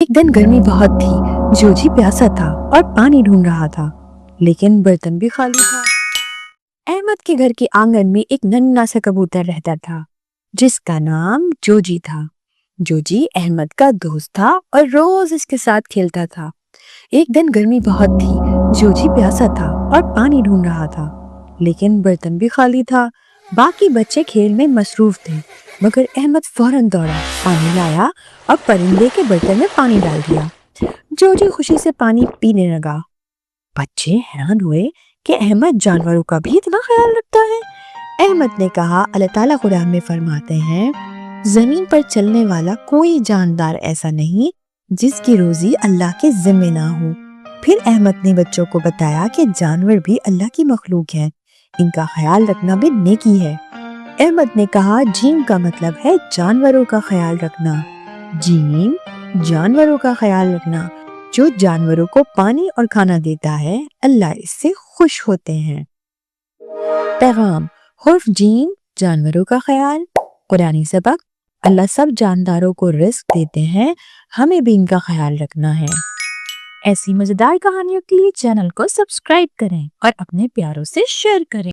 एक दिन गर्मी बहुत थी। जोजी प्यासा था और पानी ढूंढ रहा था, लेकिन बर्तन भी खाली था। अहमद के घर के आंगन में एक नन्हा सा कबूतर रहता था, जिसका नाम जोजी था। जोजी अहमद का दोस्त था और रोज इसके साथ खेलता था। एक दिन गर्मी बहुत थी। जोजी प्यासा था और पानी ढूंढ रहा था, लेकिन बर्तन भी खाली था। बाकी बच्चे खेल में मसरूफ थे, मगर अहमद फौरन दौड़ा, पानी लाया और परिंदे के बर्तन में पानी डाल दिया। जोजी खुशी से पानी पीने लगा। बच्चे हैरान हुए कि अहमद जानवरों का भी इतना ख्याल रखता है। अहमद ने कहा, अल्लाह ताला कुरान में फरमाते हैं, जमीन पर चलने वाला कोई जानदार ऐसा नहीं जिसकी रोजी अल्लाह के जिम्मे ना हो। फिर अहमद ने बच्चों को बताया कि जानवर भी अल्लाह की मखलूक हैं, इनका ख्याल रखना भी नेकी है। अहमद ने कहा, जीम का मतलब है जानवरों का ख्याल रखना। जीम, जानवरों का ख्याल रखना। जो जानवरों को पानी और खाना देता है, अल्लाह इससे खुश होते हैं। पैगाम, हुर्फ जीम, जानवरों का ख्याल। कुरानी सबक, अल्लाह सब जानदारों को रिस्क देते हैं, हमें भी इनका ख्याल रखना है। ऐसी मजेदार कहानियों के लिए चैनल को सब्सक्राइब करें और अपने प्यारों से शेयर करें।